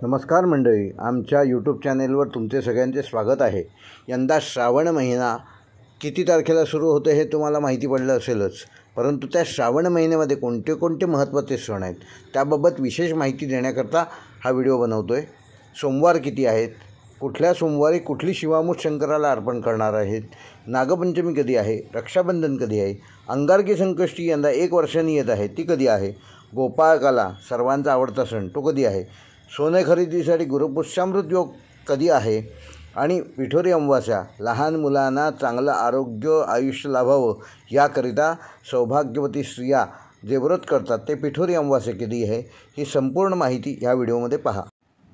नमस्कार मंडळी, आमच्या यूट्यूब चॅनेलवर तुमचे सगळ्यांचे स्वागत आहे। यंदा श्रावण महिना किती तारखेला सुरू होते हे तुम्हाला माहिती पडलं असेलच, परंतु त्या श्रावण महिन्यामध्ये कोणते कोणते महत्त्वाचे सण आहेत त्याबाबत विशेष माहिती देण्याकरता हा व्हिडिओ बनवतो आहे। सोमवार किती आहेत, कुठल्या सोमवारी कुठली शिवामूठ शंकराला अर्पण करणार आहेत, नागपंचमी कधी आहे, रक्षाबंधन कधी आहे, अंगारकी संकष्टी यंदा 1 वर्षांनी येत आहे ती कधी आहे, गोपाळकाला सर्वांचा आवडता सण तो कधी आहे, सोने खरेदीसाठी गुरुपुष्यामृत योग कधी आहे आणि पिठोरी अमावास्या लहान मुलांना चांगलं आरोग्य आयुष्य लाभावं याकरिता सौभाग्यवती स्त्रिया जे व्रत करतात ते पिठोरी अमावास्या कधी आहे ही संपूर्ण माहिती ह्या व्हिडिओमध्ये पहा।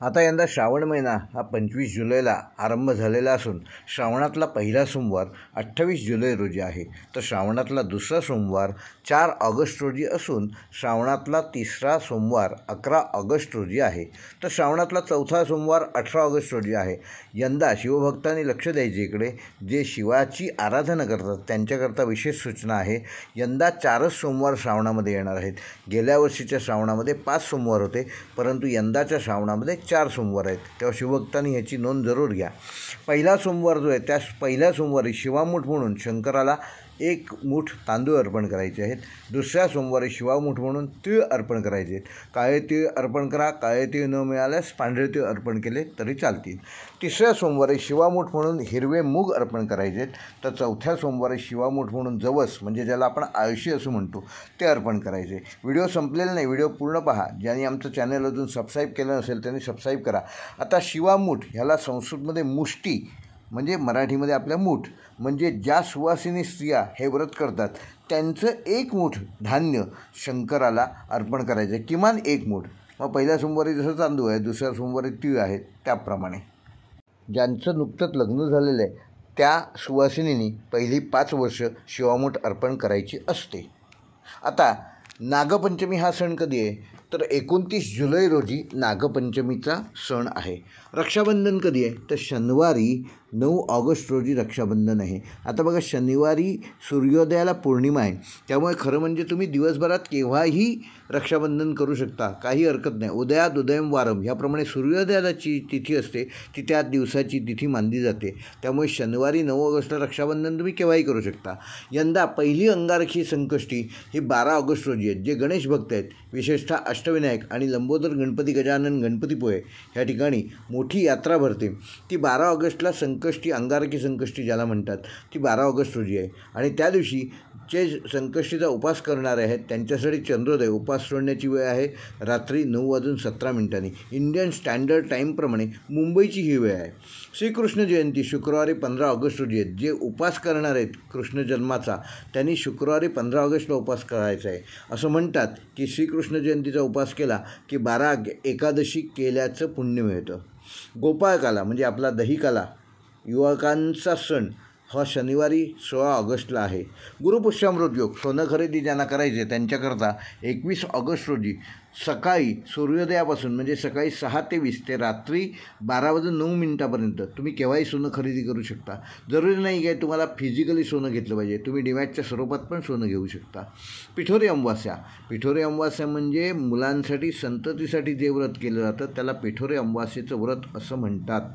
आता यंदा श्रावण महिना हा 25 जुलैला आरंभ झालेला असून श्रावणातला पहिला सोमवार 28 जुलै रोजी आहे, तर श्रावणातला दुसरा सोमवार 4 ऑगस्ट रोजी असून श्रावणातला तिसरा सोमवार 11 ऑगस्ट रोजी आहे, तर श्रावणातला चौथा सोमवार 18 ऑगस्ट रोजी आहे। यंदा शिवभक्तांनी लक्ष द्यायचे इकडे, जे शिवाची आराधना करतात त्यांच्याकरता विशेष सूचना आहे। यंदा 4च सोमवार श्रावणामध्ये येणार आहेत। गेल्या वर्षीच्या श्रावणामध्ये 5 सोमवार होते, परंतु यंदाच्या श्रावणामध्ये 4 सोमवार आहेत, तेव्हा शिवभक्तांनी ह्याची नोंद जरूर घ्या। पहिला सोमवार जो आहे त्या पहिल्या सोमवारी शिवामूठ म्हणून शंकराला 1 मूठ तांदूळ अर्पण करायचे आहेत। दुसऱ्या सोमवारी शिवामूठ म्हणून तीळ अर्पण करायचे आहेत। काळे तीळ अर्पण करा, काळे तीळ न मिळाल्यास पांढरे तीळ अर्पण केले तरी चालतील। तिसऱ्या सोमवारी शिवामूठ म्हणून हिरवे मूग अर्पण करायचे आहेत, तर चौथ्या सोमवारी शिवामूठ म्हणून जवस म्हणजे ज्याला आपण आळशी असं म्हणतो ते अर्पण करायचे। व्हिडिओ संपलेला नाही, व्हिडिओ पूर्ण पहा। ज्यांनी आमचं चॅनल अजून सबस्क्राईब केलं नसेल त्यांनी सबस्क्राईब करा। आता शिवामूठ ह्याला संस्कृतमध्ये मुष्टी म्हणजे मराठीमध्ये आपल्या मूठ, म्हणजे ज्या सुवासिनी स्त्रिया हे व्रत करतात त्यांचं 1 मूठ धान्य शंकराला अर्पण करायचं, किमान 1 मूठ। मग पहिल्या सोमवारी जसं तांदूळ आहे, दुसऱ्या सोमवारी तीळ आहेत, त्याप्रमाणे ज्यांचं नुकतंच लग्न झालेलं आहे त्या सुवासिनींनी पहिली 5 वर्ष शिवामूठ अर्पण करायची असते। आता नागपंचमी हा सण कधी आहे, तर 29 जुलै रोजी नागपंचमीचा सण आहे। रक्षाबंधन कधी आहे, तर शनिवारी 9 ऑगस्ट रोजी रक्षाबंधन आहे। आता बघा, शनिवारी सूर्योदयाला पौर्णिमा आहे, त्यामुळे खरं म्हणजे तुम्ही दिवसभरात केव्हाही रक्षाबंधन करू शकता, काही हरकत नाही। उदयात उदयम वारम ह्याप्रमाणे सूर्योदयाची तिथी असते ती त्या दिवसाची तिथी मानली जाते, त्यामुळे शनिवारी 9 ऑगस्टला रक्षाबंधन तुम्ही केव्हाही करू शकता। यंदा पहिली अंगारकी संकष्टी ही 12 ऑगस्ट रोजी आहे। जे गणेश भक्त आहेत, विशेषतः अष्टविनायक आणि लंबोदर गणपती गजानन गणपतीपुळे ह्या ठिकाणी मोठी यात्रा भरते, ती 12 ऑगस्टला संकष्टी अंगारकी संकष्टी ज्याला म्हणतात ती 12 ऑगस्ट रोजी आहे। आणि त्या दिवशी जे संकष्टीचा उपास करणारे आहेत त्यांच्यासाठी चंद्रोदय उपास सोडण्याची वेळ आहे रात्री 9:17 इंडियन स्टँडर्ड टाईमप्रमाणे मुंबईची ही वेळ आहे। श्रीकृष्ण जयंती शुक्रवारी 15 ऑगस्ट रोजी आहे। जे उपास करणार आहेत कृष्ण जन्माचा त्यांनी शुक्रवारी 15 ऑगस्टला उपास करायचा आहे। असं म्हणतात की श्रीकृष्ण जयंतीचा उपास केला की 12 एकादशी केल्याचं पुण्य मिळतं। गोपाळकाला म्हणजे आपला दहीकाला युवकांचा सण हा शनिवारी 16 ऑगस्टला आहे। गुरुपुष्यामृत योग सोनं खरेदी ज्यांना करायचे त्यांच्याकरता 21 ऑगस्ट रोजी सकाळी सूर्योदयापासून म्हणजे सकाळी 6 ते 20 ते रात्री 12:09 तुम्ही केव्हाही सोनं खरेदी करू शकता। जरुरी नाही काय तुम्हाला फिजिकली सोनं घेतलं पाहिजे, तुम्ही डीमॅटच्या स्वरूपात पण सोनं घेऊ शकता। पिठोरी अमावास्या म्हणजे मुलांसाठी संततीसाठी जे व्रत केलं जातं त्याला पिठोरी अमावास्येचं व्रत असं म्हणतात।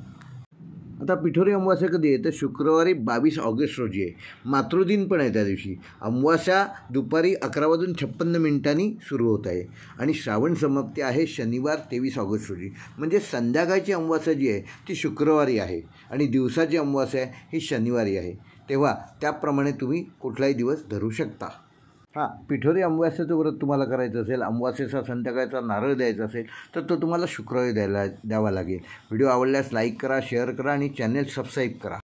आता पिठोरी अमावास्या कधी आहे, तर शुक्रवारी 22 ऑगस्ट रोजी आहे। मातृदिन पण आहे त्या दिवशी। अमावास्या दुपारी 11:56 सुरू होत आहे आणि श्रावण समाप्ती आहे शनिवार 23 ऑगस्ट रोजी, म्हणजे संध्याकाळची अमावास्या जी आहे ती शुक्रवारी आहे आणि दिवसाची अमावास्या ही शनिवारी आहे, तेव्हा त्याप्रमाणे तुम्ही कुठलाही दिवस धरू शकता। पिठोरी अमावास्येचं व्रत तुम्हाला करायचं असेल, अमावास्येचा संध्याकाळचा नारळ द्यायचा असेल तर तो तुम्हाला शुक्रवारी द्यावा लागेल। व्हिडिओ आवडल्यास लाईक करा, शेअर करा आणि चॅनल सबस्क्राईब करा।